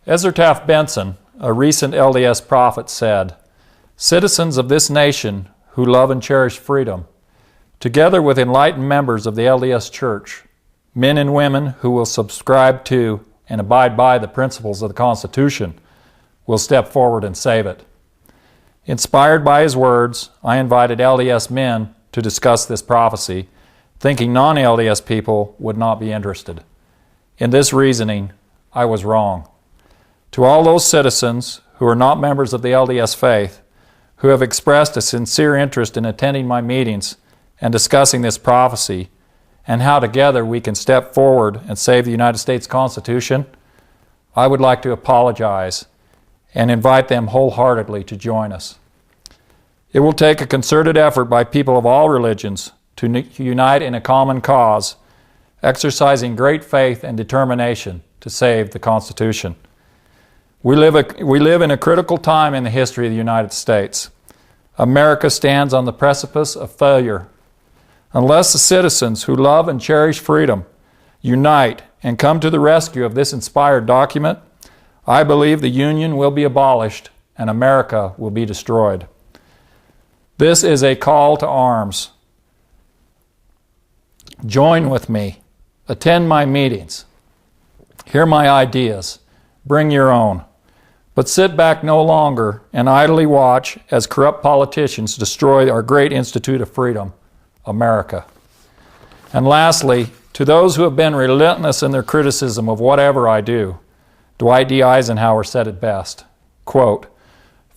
Ezra Taft Benson, a recent LDS prophet, said, "Citizens of this nation who love and cherish freedom, together with enlightened members of the LDS Church, men and women who will subscribe to and abide by the principles of the Constitution, will step forward and save it." Inspired by his words, I invited LDS men to discuss this prophecy, thinking non-LDS people would not be interested. In this reasoning, I was wrong. To all those citizens who are not members of the LDS faith, who have expressed a sincere interest in attending my meetings and discussing this prophecy, and how together we can step forward and save the United States Constitution, I would like to apologize and invite them wholeheartedly to join us. It will take a concerted effort by people of all religions to unite in a common cause, exercising great faith and determination to save the Constitution. We live in a critical time in the history of the United States. America stands on the precipice of failure. Unless the citizens who love and cherish freedom unite and come to the rescue of this inspired document, I believe the Union will be abolished and America will be destroyed. This is a call to arms. Join with me. Attend my meetings. Hear my ideas. Bring your own. But sit back no longer and idly watch as corrupt politicians destroy our great institute of freedom, America. And lastly, to those who have been relentless in their criticism of whatever I do, Dwight D. Eisenhower said it best, quote,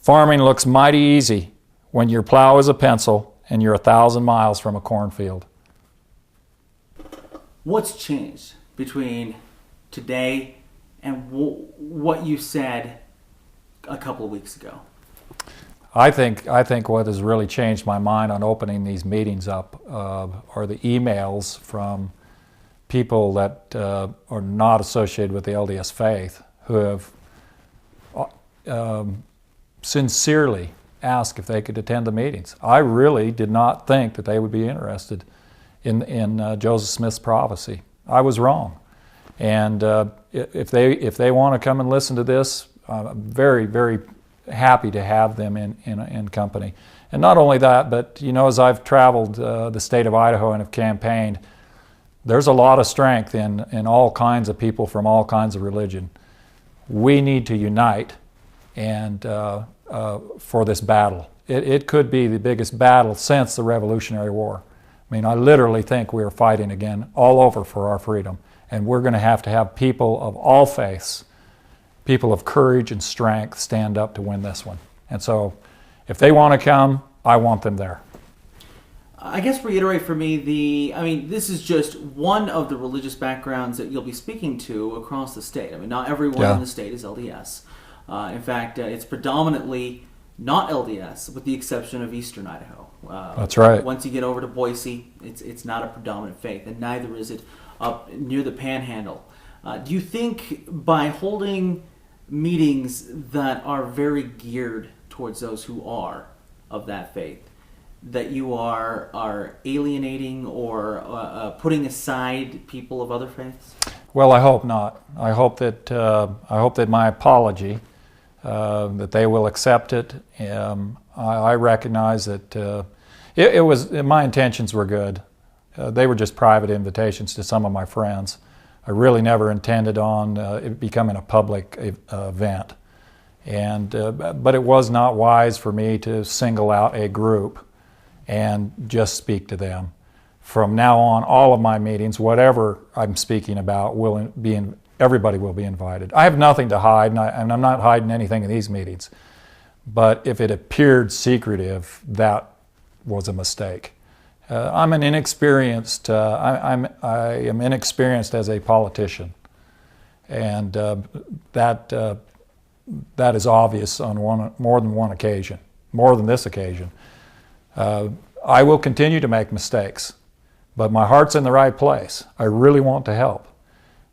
"Farming looks mighty easy when your plow is a pencil and you're 1,000 miles from a cornfield." What's changed between today and what you said a couple of weeks ago? I think what has really changed my mind on opening these meetings up are the emails from people that are not associated with the LDS faith who have sincerely asked if they could attend the meetings. I really did not think that they would be interested in Joseph Smith's prophecy. I was wrong. And if they want to come and listen to this, I'm very, very happy to have them in company. And not only that, but as I've traveled the state of Idaho and have campaigned, there's a lot of strength in all kinds of people from all kinds of religion. We need to unite and for this battle. It could be the biggest battle since the Revolutionary War. I mean, I literally think we are fighting again all over for our freedom. And we're going to have people of all faiths, people of courage and strength stand up to win this one. And so if they want to come, I want them there. I guess reiterate for me this is just one of the religious backgrounds that you'll be speaking to across the state. I mean, not everyone in the state is LDS. In fact, it's predominantly not LDS, with the exception of Eastern Idaho. That's right. Once you get over to Boise, it's not a predominant faith, and neither is it up near the Panhandle. Do you think by holding meetings that are very geared towards those who are of that faith, that you are alienating or putting aside people of other faiths? Well, I hope not. I hope that my apology, that they will accept it. I recognize that my intentions were good. They were just private invitations to some of my friends. I really never intended on it becoming a public event. But it was not wise for me to single out a group and just speak to them. From now on, all of my meetings, whatever I'm speaking about, everybody will be invited. I have nothing to hide, and I'm not hiding anything in these meetings. But if it appeared secretive, that was a mistake. I'm an inexperienced. I am inexperienced as a politician, and that is obvious on more than one occasion, more than this occasion. I will continue to make mistakes, but my heart's in the right place. I really want to help,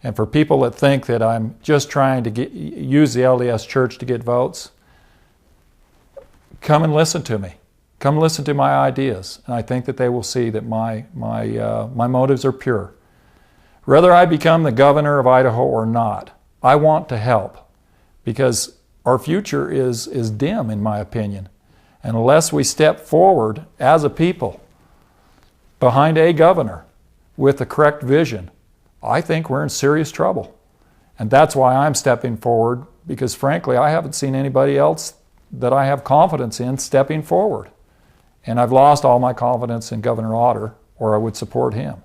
and for people that think that I'm just trying to use the LDS Church to get votes, come and listen to me. Come listen to my ideas, and I think that they will see that my motives are pure. Whether I become the governor of Idaho or not, I want to help. because our future is dim, in my opinion. And unless we step forward as a people behind a governor with the correct vision, I think we're in serious trouble. And that's why I'm stepping forward, because frankly, I haven't seen anybody else that I have confidence in stepping forward. And I've lost all my confidence in Governor Otter, or I would support him.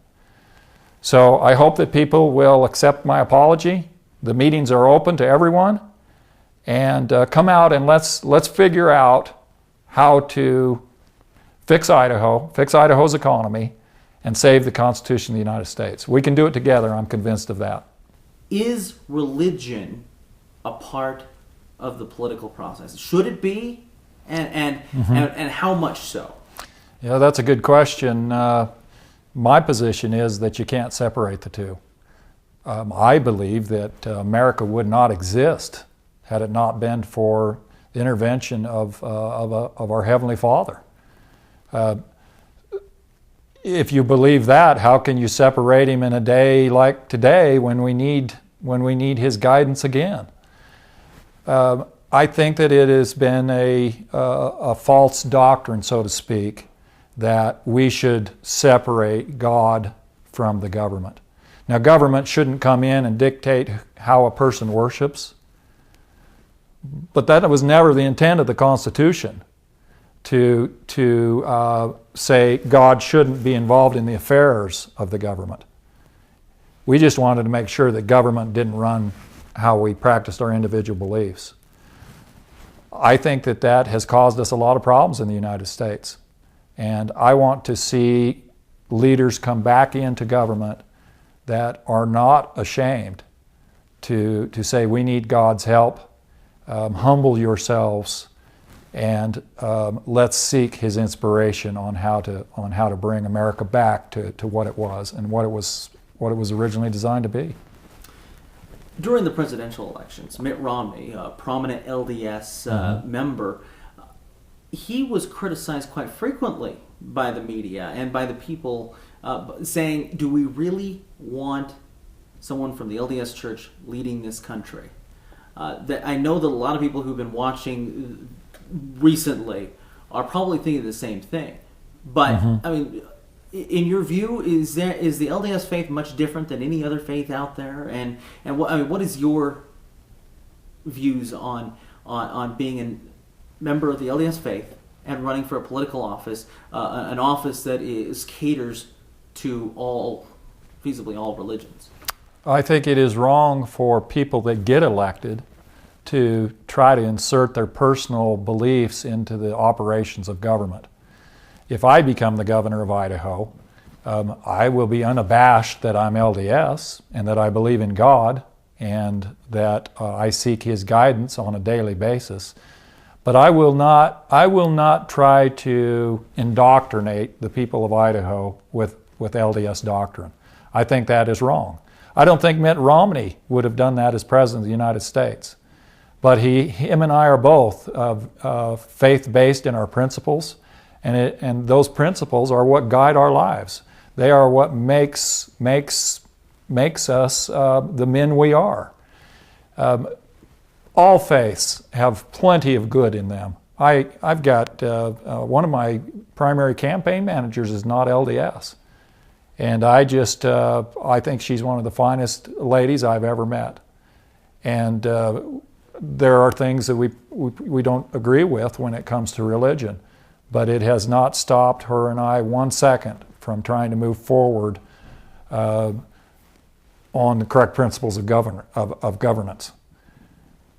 So I hope that people will accept my apology. The meetings are open to everyone. And come out and let's figure out how to fix Idaho, fix Idaho's economy, and save the Constitution of the United States. We can do it together, I'm convinced of that. Is religion a part of the political process? Should it be? And how much so? Yeah, that's a good question. My position is that you can't separate the two. I believe that America would not exist had it not been for the intervention of our Heavenly Father. If you believe that, how can you separate Him in a day like today when we need His guidance again? I think that it has been a false doctrine, so to speak, that we should separate God from the government. Now, government shouldn't come in and dictate how a person worships, but that was never the intent of the Constitution, to say God shouldn't be involved in the affairs of the government. We just wanted to make sure that government didn't run how we practiced our individual beliefs. I think that has caused us a lot of problems in the United States. And I want to see leaders come back into government that are not ashamed to say we need God's help, humble yourselves, and let's seek His inspiration on how to bring America back to what it was and what it was originally designed to be. During the presidential elections, Mitt Romney, a prominent LDS member, he was criticized quite frequently by the media and by the people, saying, do we really want someone from the LDS Church leading this country? I know that a lot of people who've been watching recently are probably thinking the same thing. But, I mean, in your view, is the LDS faith much different than any other faith out there? And what is your views on being a member of the LDS faith and running for a political office, an office that caters to feasibly all religions? I think it is wrong for people that get elected to try to insert their personal beliefs into the operations of government. If I become the governor of Idaho, I will be unabashed that I'm LDS and that I believe in God and that I seek His guidance on a daily basis. But I will not try to indoctrinate the people of Idaho with LDS doctrine. I think that is wrong. I don't think Mitt Romney would have done that as President of the United States. But him and I are both faith-based in our principles, and those principles are what guide our lives. They are what makes us the men we are. All faiths have plenty of good in them. I've got one of my primary campaign managers is not LDS, and I think she's one of the finest ladies I've ever met. And there are things that we don't agree with when it comes to religion, but it has not stopped her and I 1 second from trying to move forward on the correct principles of governance.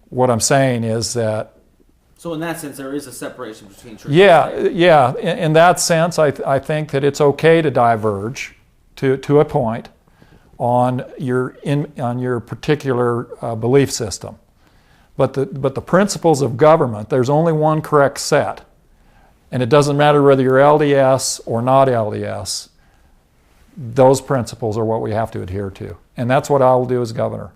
What I'm saying is that... So in that sense, there is a separation between church and state. Yeah. In that sense, I think that it's okay to diverge to a point on your particular belief system. But the principles of government, there's only one correct set. And it doesn't matter whether you're LDS or not LDS. Those principles are what we have to adhere to. And that's what I will do as governor.